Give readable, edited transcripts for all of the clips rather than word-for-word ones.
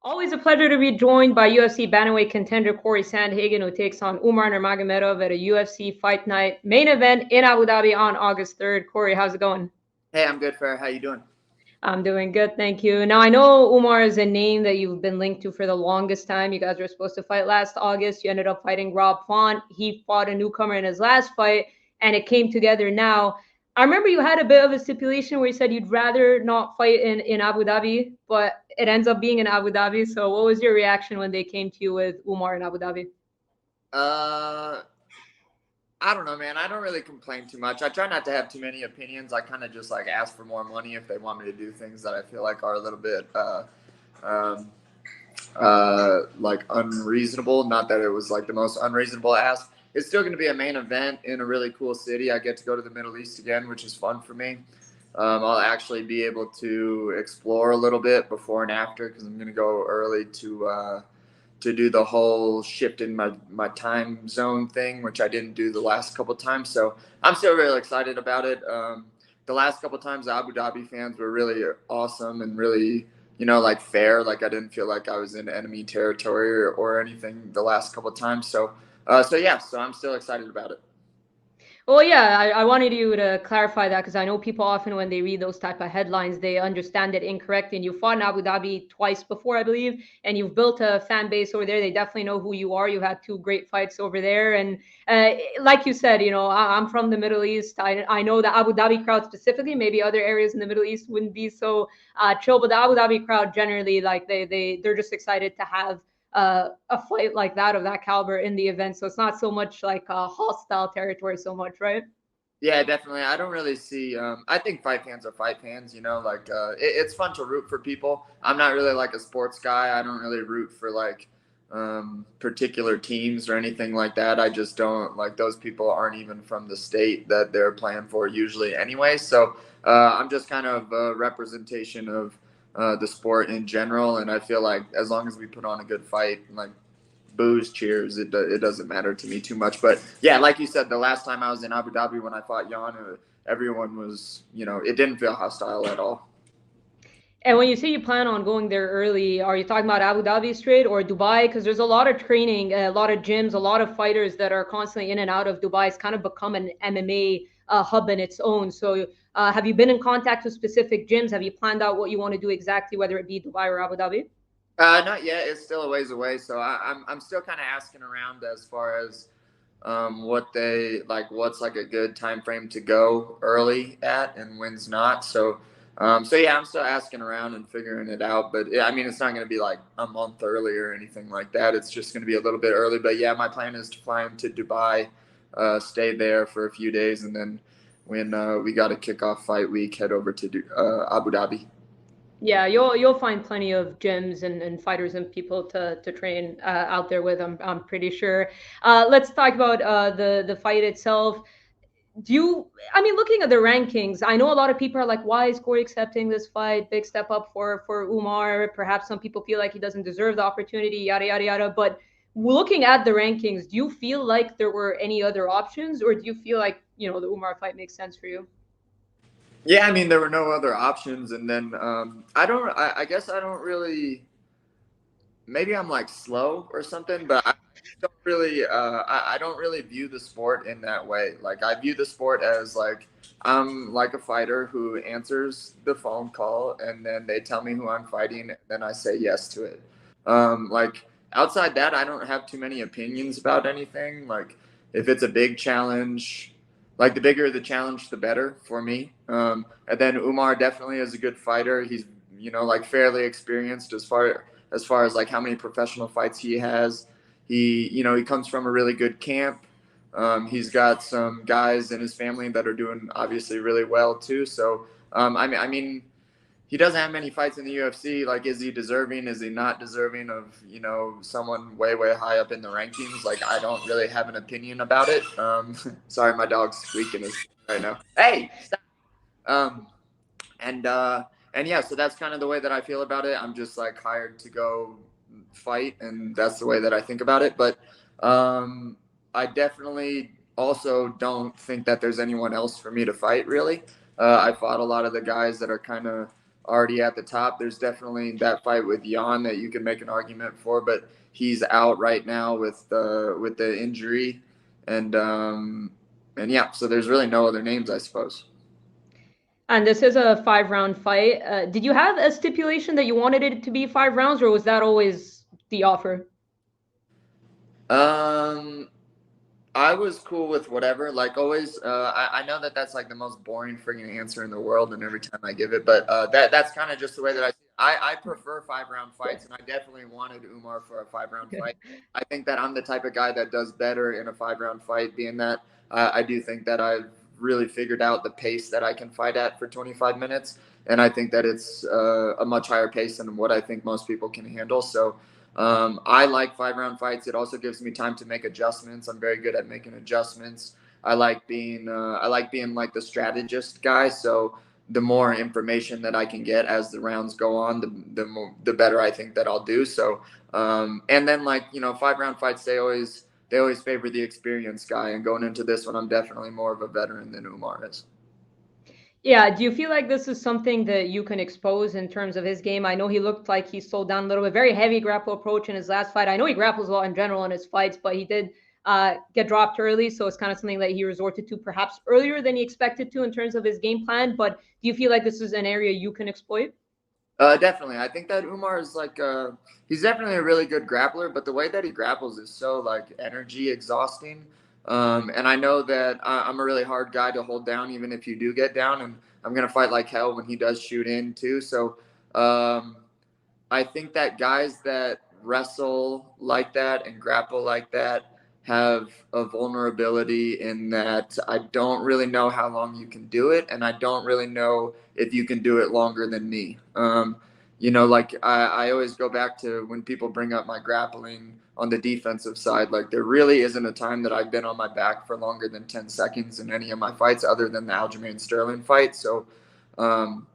Always a pleasure to be joined by UFC bantamweight contender Cory Sandhagen, who takes on Umar Nurmagomedov at a UFC Fight Night main event in Abu Dhabi on August 3rd. Cory, how's it going? Hey, I'm good, Farah. How you doing? I'm doing good, thank you. Now, I know Umar is a name that you've been linked to for the longest time. You guys were supposed to fight last August. You ended up fighting Rob Font. He fought a newcomer in his last fight, and it came together now. I remember you had a bit of a stipulation where you said you'd rather not fight in Abu Dhabi, but it ends up being in Abu Dhabi. So, what was your reaction when they came to you with Umar in Abu Dhabi? Uh, I don't know, man. I don't really complain too much. I try not to have too many opinions. I kind of just like ask for more money if they want me to do things that I feel like are a little bit um, like unreasonable. Not that it was like the most unreasonable ask. It's still going to be a main event in a really cool city. I get to go to the Middle East again, which is fun for me. I'll actually be able to explore a little bit before and after because I'm going to go early to do the whole shift in my time zone thing, which I didn't do the last couple of times. So I'm still really excited about it. The last couple of times, the Abu Dhabi fans were really awesome and really, like fair. Like I didn't feel like I was in enemy territory or anything the last couple of times. So yeah, so I'm still excited about it. Well, yeah, I wanted you to clarify that because I know people often when they read those type of headlines, they understand it incorrectly. And you fought in Abu Dhabi twice before, I believe, and you've built a fan base over there. They definitely know who you are. You had two great fights over there, and like you said, I'm from the Middle East. I know the Abu Dhabi crowd specifically. Maybe other areas in the Middle East wouldn't be so chill, but the Abu Dhabi crowd generally, like they're just excited to have a fight like that of that caliber in the event. So it's not so much like a hostile territory so much, right? Yeah, definitely. I don't really see. I think fight fans are fight fans. It's fun to root for people. I'm not really like a sports guy. I don't really root for like particular teams or anything like that. I just don't like those people aren't even from the state that they're playing for usually anyway. So I'm just kind of a representation of the sport in general, and I feel like as long as we put on a good fight, like boos, cheers. It doesn't matter to me too much. But yeah, like you said, the last time I was in Abu Dhabi when I fought Jan, everyone was, it didn't feel hostile at all. And when you say you plan on going there early, are you talking about Abu Dhabi straight or Dubai? Because there's a lot of training, a lot of gyms, a lot of fighters that are constantly in and out of Dubai. It's kind of become an MMA hub in its own. So, have you been in contact with specific gyms? Have you planned out what you want to do exactly, whether it be Dubai or Abu Dhabi? Not yet. It's still a ways away. So I'm still kind of asking around as far as what they like, what's like a good time frame to go early at and when's not. So yeah, I'm still asking around and figuring it out. But yeah, I mean, it's not going to be like a month early or anything like that. It's just going to be a little bit early. But yeah, my plan is to fly into Dubai, stay there for a few days, and then when we got a kickoff fight week, head over to Abu Dhabi. Yeah, you'll find plenty of gyms and fighters and people to train out there with. I'm pretty sure. Let's talk about the fight itself. Do you? I mean, looking at the rankings, I know a lot of people are like, "Why is Corey accepting this fight? Big step up for Umar." Perhaps some people feel like he doesn't deserve the opportunity. Yada yada yada. But looking at the rankings, do you feel like there were any other options, or do you feel like the Umar fight makes sense for you? Yeah, I mean, there were no other options, and then I don't. I guess I don't really. Maybe I'm like slow or something, but I don't really. I don't really view the sport in that way. Like I view the sport as like I'm like a fighter who answers the phone call, and then they tell me who I'm fighting, and then I say yes to it. Like outside that, I don't have too many opinions about anything. Like if it's a big challenge, like the bigger the challenge, the better for me. And then Umar definitely is a good fighter. He's like fairly experienced as far as like how many professional fights he has. He comes from a really good camp. He's got some guys in his family that are doing obviously really well too. So I mean, he doesn't have many fights in the UFC. Like, is he deserving? Is he not deserving of someone way way high up in the rankings? Like, I don't really have an opinion about it. Sorry, my dog's squeaking right now. Hey, stop. Um, and yeah, so that's kind of the way that I feel about it. I'm just like hired to go fight, and that's the way that I think about it. But I definitely also don't think that there's anyone else for me to fight. Really, I fought a lot of the guys that are kind of already at the top. There's definitely that fight with Jan that you can make an argument for, but he's out right now with the injury, and yeah, so there's really no other names, I suppose. And this is a 5 round fight. Did you have a stipulation that you wanted it to be 5 rounds, or was that always the offer? Um, I was cool with whatever. Like always, I know that that's like the most boring friggin' answer in the world, and every time I give it, but that's kind of just the way that I see it. I prefer 5 round fights, and I definitely wanted Umar for a 5 round fight. I think that I'm the type of guy that does better in a 5 round fight, being that I do think that I've really figured out the pace that I can fight at for 25 minutes, and I think that it's a much higher pace than what I think most people can handle. So. I like 5 round fights. It also gives me time to make adjustments. I'm very good at making adjustments. I like being like the strategist guy. So the more information that I can get as the rounds go on, the better I think that I'll do. So and then like 5 round fights, they always favor the experienced guy. And going into this one, I'm definitely more of a veteran than Umar is. Yeah, do you feel like this is something that you can expose in terms of his game? I know he looked like he slowed down a little bit, very heavy grapple approach in his last fight. I know he grapples a lot in general in his fights, but he did get dropped early, so it's kind of something that he resorted to perhaps earlier than he expected to in terms of his game plan. But do you feel like this is an area you can exploit? Definitely. I think that Umar is like he's definitely a really good grappler, but the way that he grapples is so like energy exhausting. And I know that I'm a really hard guy to hold down, even if you do get down, and I'm gonna fight like hell when he does shoot in too. So um, I think that guys that wrestle like that and grapple like that have a vulnerability in that I don't really know how long you can do it, and I don't really know if you can do it longer than me. Like I always go back to when people bring up my grappling on the defensive side. Like there really isn't a time that I've been on my back for longer than 10 seconds in any of my fights, other than the Aljamain Sterling fight. So um,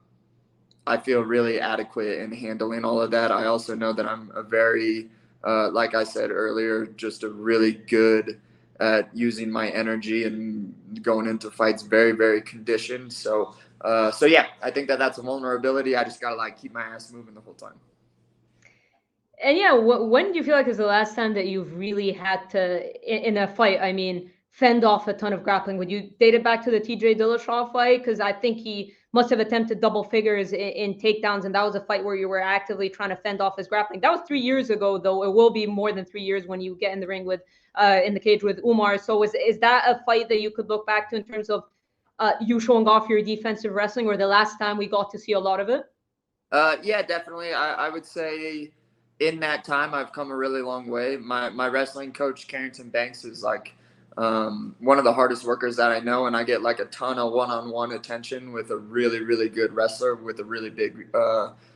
I feel really adequate in handling all of that. I also know that I'm a very, like I said earlier, just a really good at using my energy and going into fights very, very conditioned. So yeah, I think that that's a vulnerability. I just gotta like keep my ass moving the whole time. And yeah, when do you feel like is the last time that you've really had to, in a fight, I mean, fend off a ton of grappling? Would you date it back to the TJ Dillashaw fight? Because I think he must have attempted double figures in takedowns, and that was a fight where you were actively trying to fend off his grappling. That was 3 years ago, though. It will be more than 3 years when you get in the ring with, in the cage with Umar. So is that a fight that you could look back to in terms of you showing off your defensive wrestling, or the last time we got to see a lot of it? Yeah, definitely. I would say in that time I've come a really long way. My wrestling coach Carrington Banks is like one of the hardest workers that I know, and I get like a ton of one-on-one attention with a really really good wrestler with a really big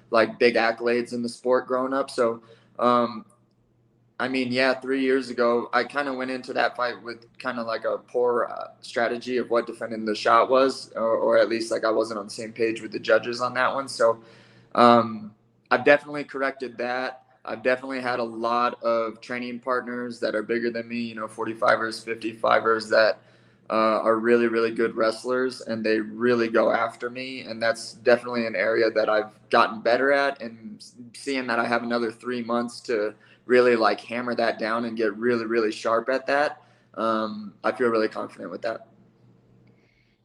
like big accolades in the sport growing up. So um, I mean, yeah, 3 years ago, I kind of went into that fight with kind of like a poor strategy of what defending the shot was, or at least like I wasn't on the same page with the judges on that one. So um, I've definitely corrected that. I've definitely had a lot of training partners that are bigger than me, 45ers, 55ers that are really, really good wrestlers, and they really go after me. And that's definitely an area that I've gotten better at. And seeing that I have another 3 months to really like hammer that down and get really, really sharp at that, I feel really confident with that.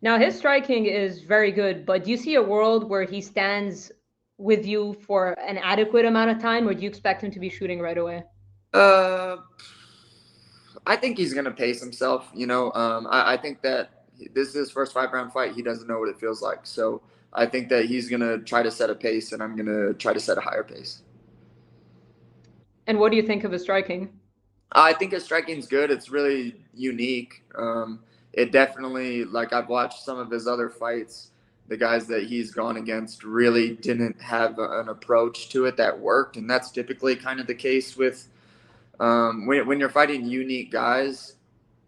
Now, his striking is very good, but do you see a world where he stands with you for an adequate amount of time, or do you expect him to be shooting right away? Uh, I think he's gonna pace himself. I think that this is his first 5 round fight. He doesn't know what it feels like, so I think that he's gonna try to set a pace, and I'm gonna try to set a higher pace. And what do you think of his striking? I think his striking's good. It's really unique. It definitely, like I've watched some of his other fights. The guys that he's gone against really didn't have an approach to it that worked, and that's typically kind of the case with when you're fighting unique guys.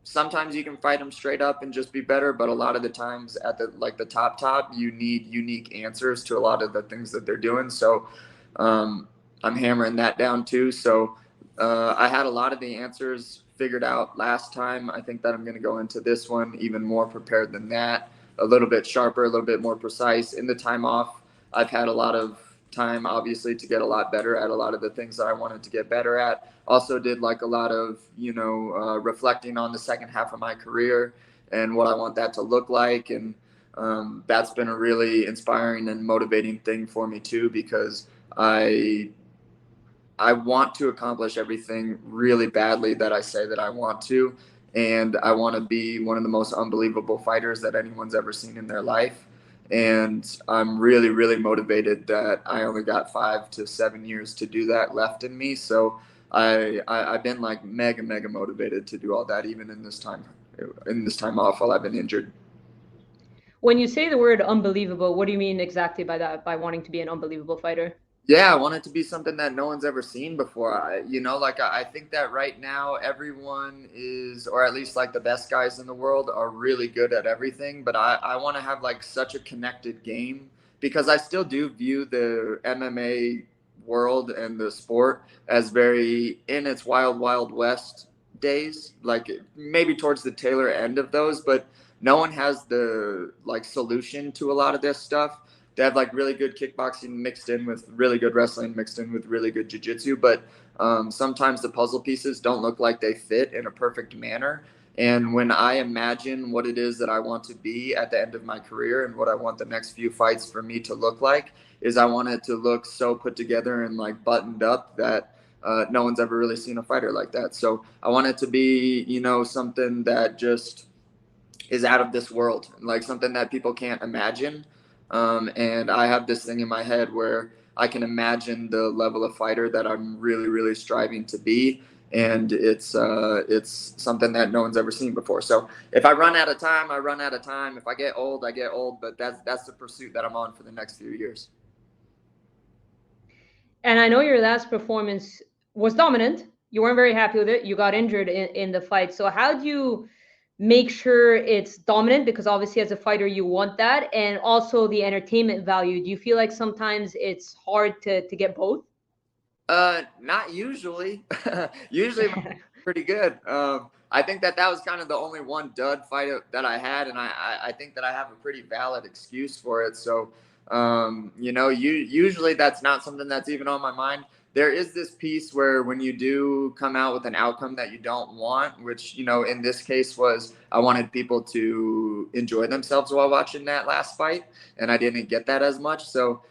Sometimes you can fight them straight up and just be better, but a lot of the times at the top, you need unique answers to a lot of the things that they're doing. So um, I'm hammering that down too. So I had a lot of the answers figured out last time. I think that I'm going to go into this one even more prepared than that, a little bit sharper, a little bit more precise. In the time off, I've had a lot of time, obviously, to get a lot better at a lot of the things that I wanted to get better at. Also did like a lot of, reflecting on the second half of my career and what I want that to look like. And that's been a really inspiring and motivating thing for me too, because I want to accomplish everything really badly that I say that I want to. And I want to be one of the most unbelievable fighters that anyone's ever seen in their life. And I'm really, really motivated that I only got 5 to 7 years to do that left in me. So I've been like mega, mega motivated to do all that, even in this time off while I've been injured. When you say the word unbelievable, what do you mean exactly by that, by wanting to be an unbelievable fighter? Yeah, I want it to be something that no one's ever seen before. I think that right now everyone is, or at least like the best guys in the world are really good at everything. But I want to have like such a connected game, because I still do view the MMA world and the sport as very in its wild, wild west days, like maybe towards the tailor end of those, but no one has the like solution to a lot of this stuff. They have like really good kickboxing mixed in with really good wrestling mixed in with really good jiu-jitsu, but sometimes the puzzle pieces don't look like they fit in a perfect manner. And when I imagine what it is that I want to be at the end of my career and what I want the next few fights for me to look like, is I want it to look so put together and like buttoned up that no one's ever really seen a fighter like that. So I want it to be, something that just is out of this world, like something that people can't imagine. And I have this thing in my head where I can imagine the level of fighter that I'm really, really striving to be. And it's something that no one's ever seen before. So if I run out of time, I run out of time. If I get old, I get old. But that's the pursuit that I'm on for the next few years. And I know your last performance was dominant. You weren't very happy with it. You got injured in the fight. So how do you make sure it's dominant? Because obviously, as a fighter, you want that, and also the entertainment value. Do you feel like sometimes it's hard to get both? Not usually. Usually pretty good. I think that was kind of the only one dud fight that I had, and I think that I have a pretty valid excuse for it. So, usually that's not something that's even on my mind. There is this piece where when you do come out with an outcome that you don't want, which, in this case was I wanted people to enjoy themselves while watching that last fight, and I didn't get that as much. So,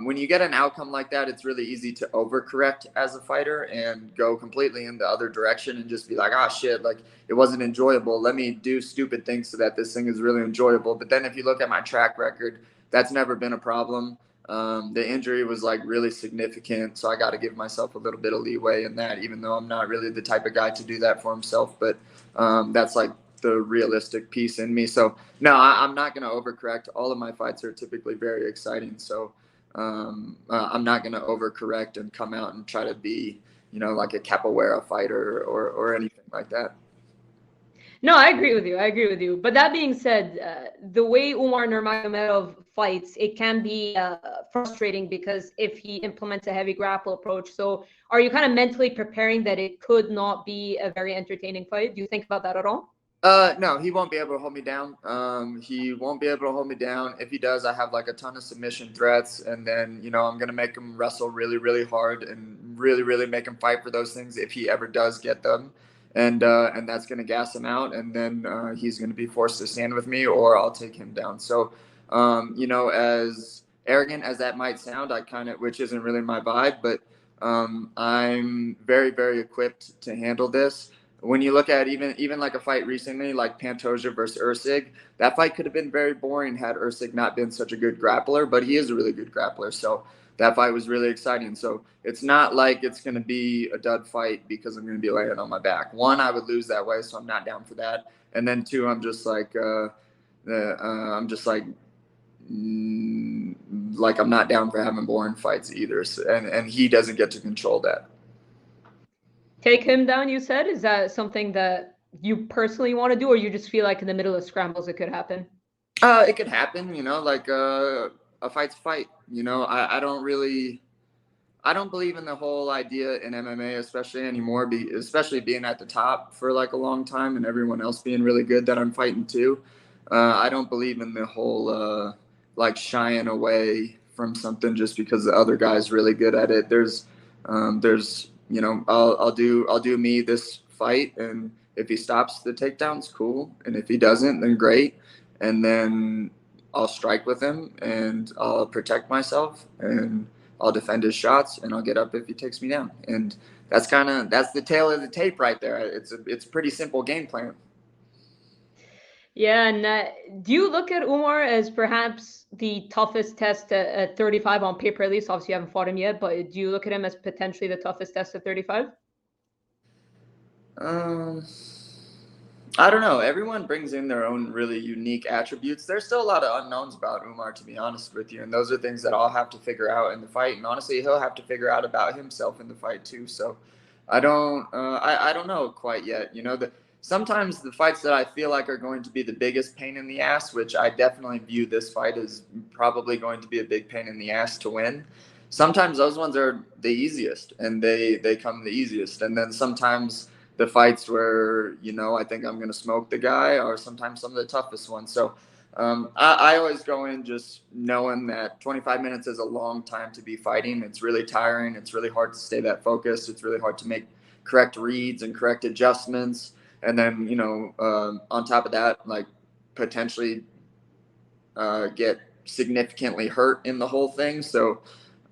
when you get an outcome like that, it's really easy to overcorrect as a fighter and go completely in the other direction and just be like, ah, shit, like it wasn't enjoyable. Let me do stupid things so that this thing is really enjoyable. But then if you look at my track record, that's never been a problem. The injury was like really significant, so I got to give myself a little bit of leeway in that, even though I'm not really the type of guy to do that for himself. But that's like the realistic piece in me. So no, I'm not going to overcorrect. All of my fights are typically very exciting. So I'm not going to overcorrect and come out and try to be, like a capoeira fighter or anything like that. No, I agree with you. I agree with you. But that being said, the way Umar Nurmagomedov fights, it can be frustrating because if he implements a heavy grapple approach. So, are you kind of mentally preparing that it could not be a very entertaining fight? Do you think about that at all? No, he won't be able to hold me down. He won't be able to hold me down. If he does, I have like a ton of submission threats, and then I'm gonna make him wrestle really, really hard and really, really make him fight for those things if he ever does get them, and that's gonna gas him out, and then he's gonna be forced to stand with me, or I'll take him down. So, as arrogant as that might sound, which isn't really my vibe, but I'm very, very equipped to handle this. When you look at even like a fight recently, like Pantoja versus Usyk, that fight could have been very boring had Usyk not been such a good grappler, but he is a really good grappler. So that fight was really exciting. So it's not like it's going to be a dud fight because I'm going to be laying on my back. One, I would lose that way, so I'm not down for that. And then two, I'm just like, I'm just like I'm not down for having boring fights either. So, and he doesn't get to control that. Take him down, you said? Is that something that you personally want to do, or you just feel like in the middle of scrambles it could happen? It could happen, like a fight's a fight. I don't believe in the whole idea in MMA, especially anymore, especially being at the top for like a long time and everyone else being really good that I'm fighting too. I don't believe in the whole like shying away from something just because the other guy's really good at it. There's I'll do me this fight, and if he stops the takedowns, cool, and if he doesn't, then great, and then I'll strike with him, and I'll protect myself, and I'll defend his shots, and I'll get up if he takes me down. And that's the tail of the tape right there. It's a pretty simple game plan. Yeah, and do you look at Umar as perhaps the toughest test at 35 on paper, at least? Obviously, you haven't fought him yet, but do you look at him as potentially the toughest test at 35? I don't know. Everyone brings in their own really unique attributes. There's still a lot of unknowns about Umar, to be honest with you, and those are things that I'll have to figure out in the fight. And honestly, he'll have to figure out about himself in the fight too. So I don't know quite yet. Sometimes the fights that I feel like are going to be the biggest pain in the ass, which I definitely view this fight as probably going to be a big pain in the ass to win. Sometimes those ones are the easiest, and they come the easiest. And then sometimes the fights where, I think I'm going to smoke the guy are sometimes some of the toughest ones. So I always go in just knowing that 25 minutes is a long time to be fighting. It's really tiring. It's really hard to stay that focused. It's really hard to make correct reads and correct adjustments. And then, on top of that, like potentially get significantly hurt in the whole thing. So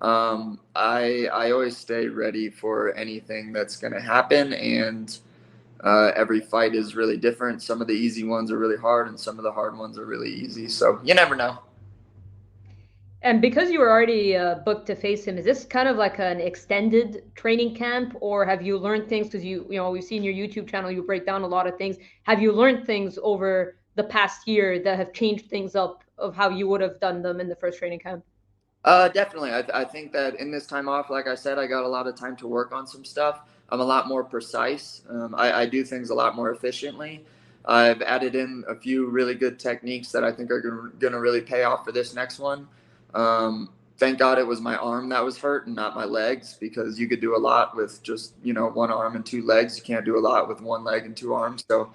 I always stay ready for anything that's going to happen. And every fight is really different. Some of the easy ones are really hard, and some of the hard ones are really easy. So you never know. And because you were already booked to face him, is this kind of like an extended training camp, or have you learned things? Because we've seen your YouTube channel, you break down a lot of things. Have you learned things over the past year that have changed things up of how you would have done them in the first training camp? Definitely. I think that in this time off, like I said, I got a lot of time to work on some stuff. I'm a lot more precise. I do things a lot more efficiently. I've added in a few really good techniques that I think are going to really pay off for this next one. Thank God it was my arm that was hurt and not my legs, because you could do a lot with just, one arm and two legs. You can't do a lot with one leg and two arms. So,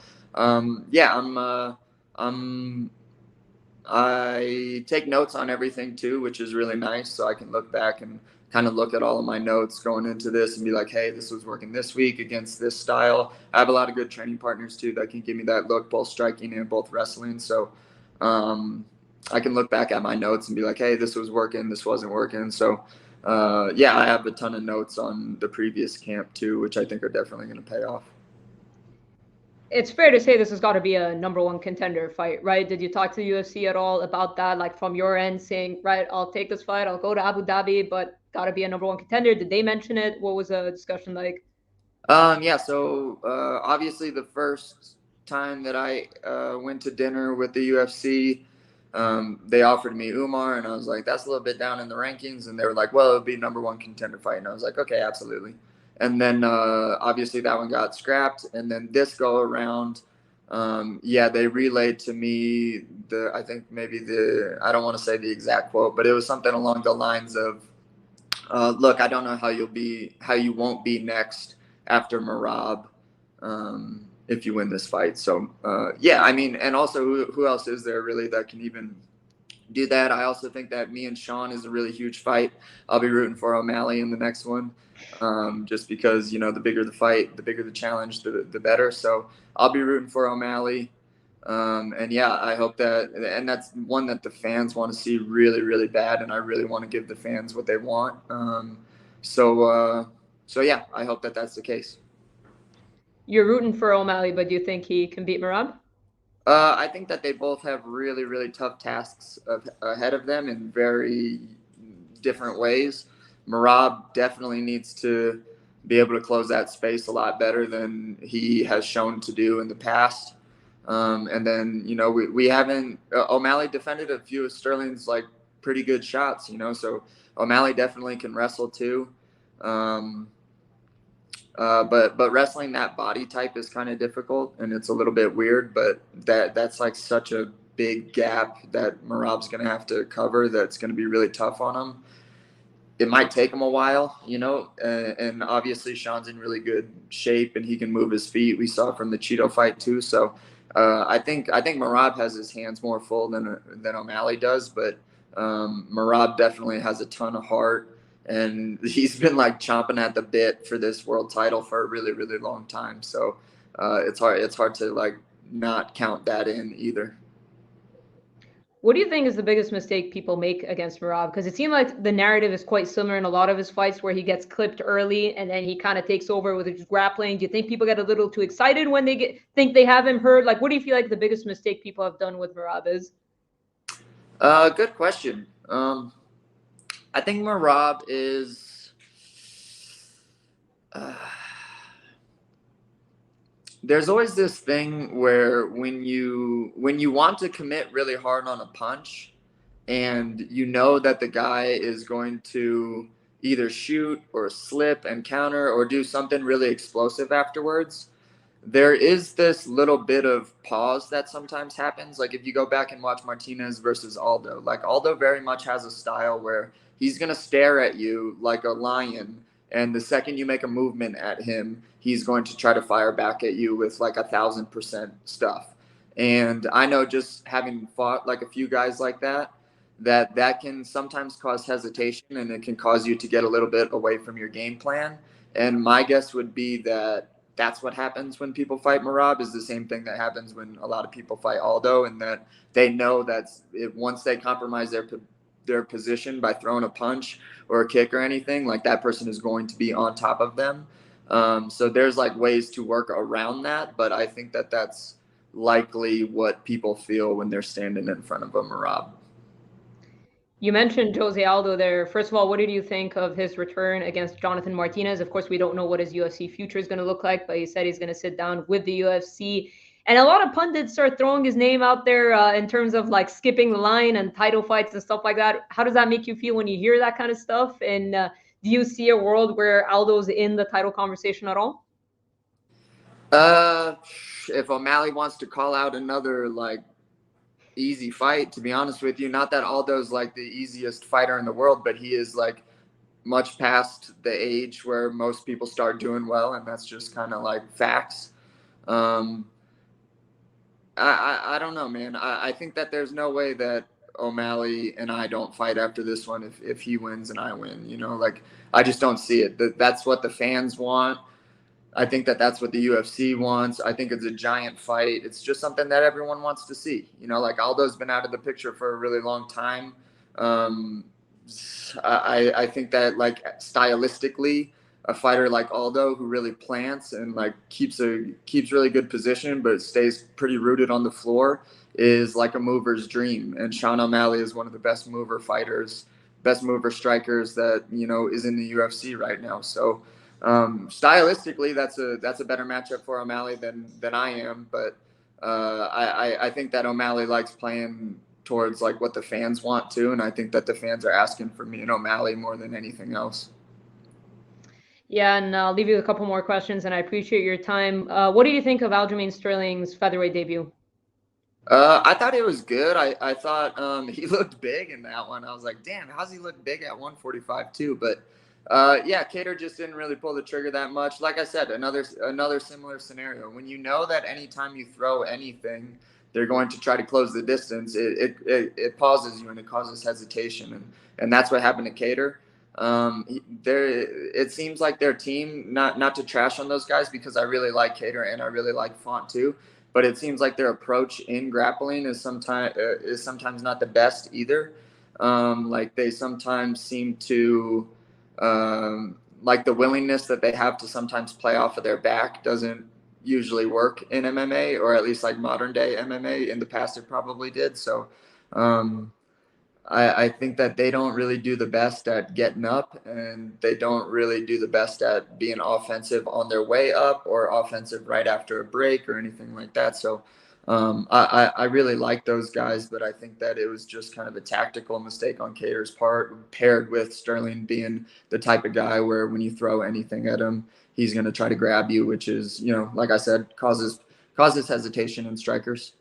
I take notes on everything too, which is really nice. So I can look back and kind of look at all of my notes going into this and be like, hey, this was working this week against this style. I have a lot of good training partners too that can give me that look, both striking and both wrestling. So I can look back at my notes and be like, hey, this was working, this wasn't working. So I have a ton of notes on the previous camp too, which I think are definitely going to pay off. It's fair to say this has got to be a number one contender fight, right? Did you talk to the UFC at all about that? Like from your end saying, right, I'll take this fight, I'll go to Abu Dhabi, but got to be a number one contender. Did they mention it? What was the discussion like? So obviously the first time that I went to dinner with the UFC, they offered me Umar, and I was like, that's a little bit down in the rankings. And they were like, well, it'll be number one contender fight. And I was like, okay, absolutely. And then obviously that one got scrapped. And then this go around, they relayed to me I don't want to say the exact quote, but it was something along the lines of, look, I don't know how you won't be next after Merab if you win this fight. So and also who else is there really that can even do that? I also think that me and Sean is a really huge fight. I'll be rooting for O'Malley in the next one, just because the bigger the fight, the bigger the challenge, the better. So I'll be rooting for O'Malley. I hope and that's one that the fans want to see really, really bad, and I really want to give the fans what they want. I hope that that's the case. You're rooting for O'Malley, but do you think he can beat Merab? I think that they both have really, really tough tasks ahead of them in very different ways. Merab definitely needs to be able to close that space a lot better than he has shown to do in the past. And then, we haven't, O'Malley defended a few of Sterling's like pretty good shots, so O'Malley definitely can wrestle too. But wrestling that body type is kind of difficult, and it's a little bit weird, but that's like such a big gap that Merab's going to have to cover. That's going to be really tough on him. It might take him a while, and obviously Sean's in really good shape and he can move his feet. We saw from the Cheeto fight too. So I think Merab has his hands more full than O'Malley does, but Merab definitely has a ton of heart, and he's been like chomping at the bit for this world title for a really, really long time. So it's hard to like not count that in either. What do you think is the biggest mistake people make against Merab? Because it seemed like the narrative is quite similar in a lot of his fights where he gets clipped early and then he kind of takes over with his grappling. Do you think people get a little too excited when they think they have him hurt? Like, what do you feel like the biggest mistake people have done with Merab is? Good question. I think Merab is. There's always this thing where when you want to commit really hard on a punch, and you know that the guy is going to either shoot or slip and counter or do something really explosive afterwards, there is this little bit of pause that sometimes happens. Like if you go back and watch Martinez versus Aldo, like Aldo very much has a style where he's going to stare at you like a lion. And the second you make a movement at him, he's going to try to fire back at you with like 1,000% stuff. And I know just having fought like a few guys like that, that can sometimes cause hesitation and it can cause you to get a little bit away from your game plan. And my guess would be that that's what happens when people fight Merab is the same thing that happens when a lot of people fight Aldo, and that they know that once they compromise their position by throwing a punch or a kick or anything, like that person is going to be on top of them. So there's like ways to work around that, but I think that that's likely what people feel when they're standing in front of a Merab. You mentioned Jose Aldo there. First of all, what did you think of his return against Jonathan Martinez? Of course, we don't know what his UFC future is going to look like, but he said he's going to sit down with the UFC. And a lot of pundits are throwing his name out there in terms of like skipping the line and title fights and stuff like that. How does that make you feel when you hear that kind of stuff? And do you see a world where Aldo's in the title conversation at all? If O'Malley wants to call out another like easy fight, to be honest with you, not that Aldo's like the easiest fighter in the world, but he is like much past the age where most people start doing well, and that's just kind of like facts. I don't know, man. I think that there's no way that O'Malley and I don't fight after this one if he wins and I win. You know, like I just don't see it. That's what the fans want. I think that that's what the UFC wants. I think it's a giant fight. It's just something that everyone wants to see. You know, like Aldo's been out of the picture for a really long time. I think that like stylistically, a fighter like Aldo who really plants and like keeps really good position but stays pretty rooted on the floor is like a mover's dream. And Sean O'Malley is one of the best mover fighters, best mover strikers that, you know, is in the UFC right now. So stylistically, that's a better matchup for O'Malley than I am. But I think that O'Malley likes playing towards like what the fans want to, and I think that the fans are asking for me and O'Malley more than anything else. Yeah, and I'll leave you a couple more questions, and I appreciate your time. What do you think of Aljamain Sterling's featherweight debut? I thought it was good. I thought he looked big in that one. I was like, damn, how's he look big at 145 too? But yeah, Kattar just didn't really pull the trigger that much. Like I said, another similar scenario. When you know that anytime you throw anything, they're going to try to close the distance, it pauses you and it causes hesitation. And that's what happened to Kattar. It seems like their team, not to trash on those guys because I really like Kattar and I really like Font too, but it seems like their approach in grappling is sometimes not the best either. Like they sometimes seem to like the willingness that they have to sometimes play off of their back doesn't usually work in MMA, or at least like modern day MMA. In the past it probably did. So I think that they don't really do the best at getting up, and they don't really do the best at being offensive on their way up or offensive right after a break or anything like that. So I really like those guys, but I think that it was just kind of a tactical mistake on Kattar's part, paired with Sterling being the type of guy where when you throw anything at him, he's going to try to grab you, which is, you know, like I said, causes hesitation in strikers.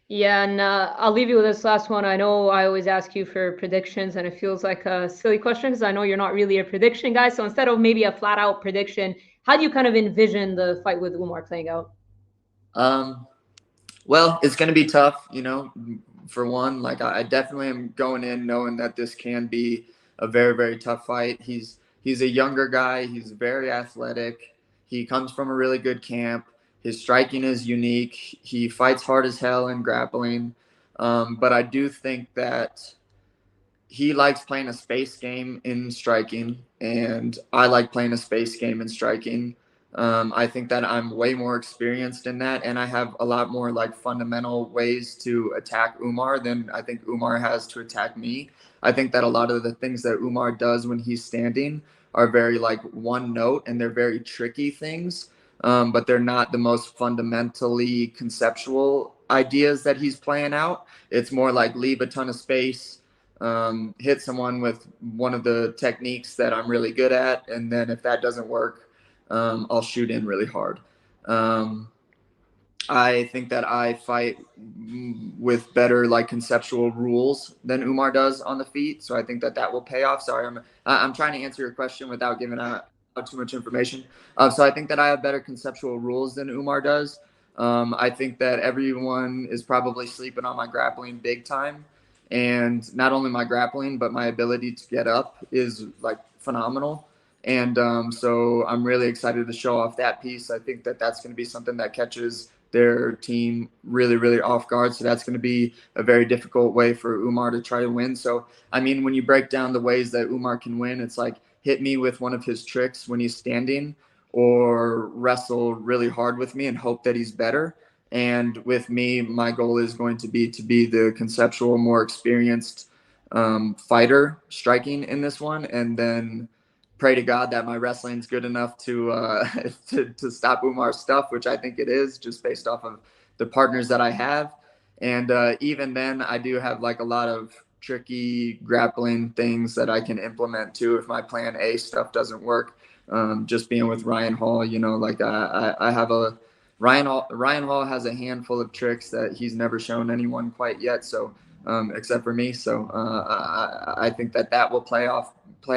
Yeah, and I'll leave you with this last one. I know I always ask you for predictions, and it feels like a silly question because I know you're not really a prediction guy. So instead of maybe a flat out prediction, how do you kind of envision the fight with Umar playing out? Well, it's going to be tough. You know, for one. Like I definitely am going in knowing that this can be a very, very tough fight. He's a younger guy. He's very athletic. He comes from a really good camp. His striking is unique. He fights hard as hell in grappling. But I do think that he likes playing a space game in striking, and I like playing a space game in striking. I think that I'm way more experienced in that, and I have a lot more like fundamental ways to attack Umar than I think Umar has to attack me. I think that a lot of the things that Umar does when he's standing are very like one note, and they're very tricky things, but they're not the most fundamentally conceptual ideas that he's playing out. It's more like leave a ton of space, hit someone with one of the techniques that I'm really good at, and then if that doesn't work, I'll shoot in really hard. I think that I fight with better like conceptual rules than Umar does on the feet, so I think that that will pay off. Sorry, I'm trying to answer your question without giving out too much information. So I think that I have better conceptual rules than Umar does. I think that everyone is probably sleeping on my grappling big time, and not only my grappling but my ability to get up is like phenomenal. And so I'm really excited to show off that piece. I think that that's going to be something that catches their team really, really off guard. So that's going to be a very difficult way for Umar to try to win. So, I mean, when you break down the ways that Umar can win, it's like hit me with one of his tricks when he's standing, or wrestle really hard with me and hope that he's better. And with me, my goal is going to be the conceptual, more experienced fighter striking in this one. And then pray to God that my wrestling's good enough to to stop Umar's stuff, which I think it is, just based off of the partners that I have. And even then, I do have like a lot of tricky grappling things that I can implement too if my plan A stuff doesn't work. Just being with Ryan Hall, you know, like I have a Ryan Hall has a handful of tricks that he's never shown anyone quite yet. So except for me. So I think that that will play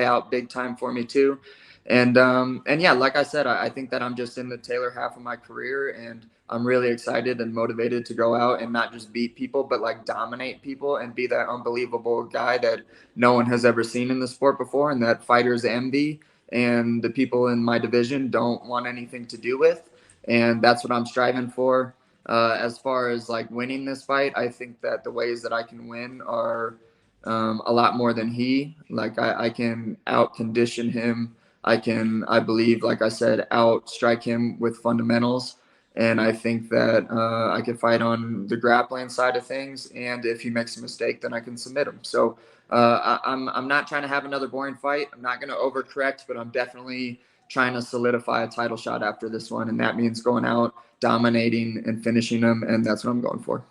out big time for me too. And yeah, like I said, I think that I'm just in the Taylor half of my career, and I'm really excited and motivated to go out and not just beat people, but like dominate people and be that unbelievable guy that no one has ever seen in the sport before, and that fighters envy and the people in my division don't want anything to do with. And that's what I'm striving for. As far as like winning this fight, I think that the ways that I can win are a lot more than he. Like I can out condition him. I believe, like I said, out strike him with fundamentals. And I think that I can fight on the grappling side of things. And if he makes a mistake, then I can submit him. So I'm not trying to have another boring fight. I'm not going to overcorrect, but I'm definitely trying to solidify a title shot after this one. And that means going out, dominating, and finishing them. And that's what I'm going for.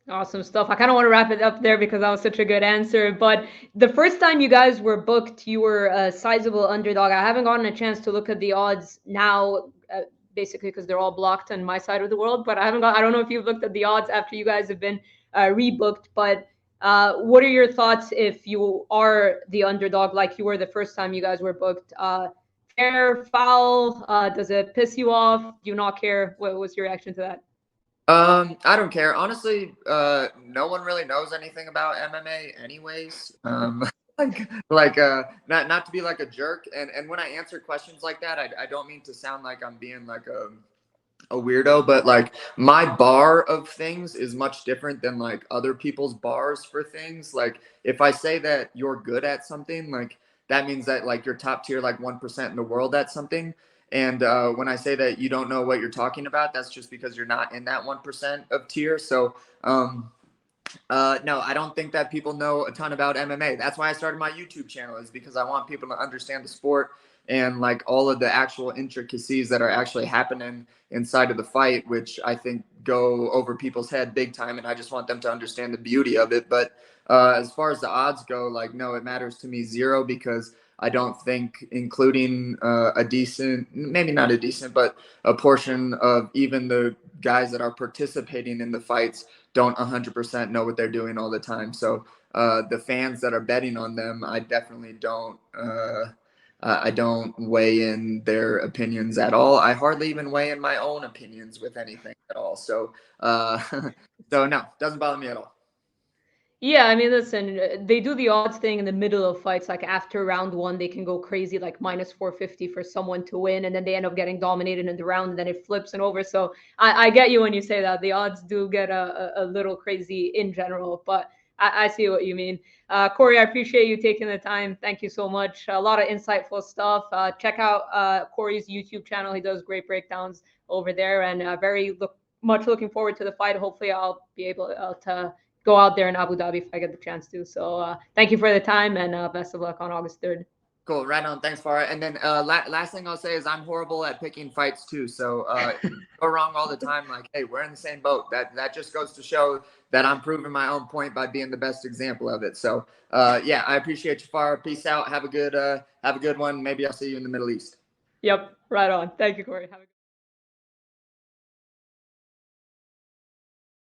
Awesome stuff. I kind of want to wrap it up there because that was such a good answer. But the first time you guys were booked, you were a sizable underdog. I haven't gotten a chance to look at the odds now, basically because they're all blocked on my side of the world. But I don't know if you've looked at the odds after you guys have been rebooked. But what are your thoughts if you are the underdog like you were the first time you guys were booked? Fair, foul? Does it piss you off? Do you not care? What was your reaction to that? I don't care. Honestly, no one really knows anything about MMA anyways. Not to be like a jerk. And when I answer questions like that, I don't mean to sound like I'm being like a weirdo, but like my bar of things is much different than like other people's bars for things. Like if I say that you're good at something, like that means that like you're top tier, like 1% in the world at something. And when I say that you don't know what you're talking about, that's just because you're not in that 1% of tier. So no, I don't think that people know a ton about MMA. That's why I started my YouTube channel, is because I want people to understand the sport and like all of the actual intricacies that are actually happening inside of the fight, which I think go over people's head big time. And I just want them to understand the beauty of it. But as far as the odds go, like, no, it matters to me zero, because I don't think including a decent, maybe not a decent, but a portion of even the guys that are participating in the fights don't 100% know what they're doing all the time. So the fans that are betting on them, I definitely don't. I don't weigh in their opinions at all. I hardly even weigh in my own opinions with anything at all. So, so no, doesn't bother me at all. Yeah, I mean, listen, they do the odds thing in the middle of fights. Like after round one, they can go crazy, like minus 450 for someone to win, and then they end up getting dominated in the round, and then it flips and over. So I get you when you say that. The odds do get a little crazy in general, but I see what you mean. Cory, I appreciate you taking the time. Thank you so much. A lot of insightful stuff. Check out Cory's YouTube channel. He does great breakdowns over there, and much looking forward to the fight. Hopefully, I'll be able to go out there in Abu Dhabi if I get the chance to. So thank you for the time, and best of luck on August 3rd. Cool, right on. Thanks, Farah. And then last thing I'll say is I'm horrible at picking fights too. So go wrong all the time. Like, hey, we're in the same boat. That just goes to show that I'm proving my own point by being the best example of it. So yeah, I appreciate you, Farah. Peace out. Have a good one. Maybe I'll see you in the Middle East. Yep, right on. Thank you, Cory. Have a good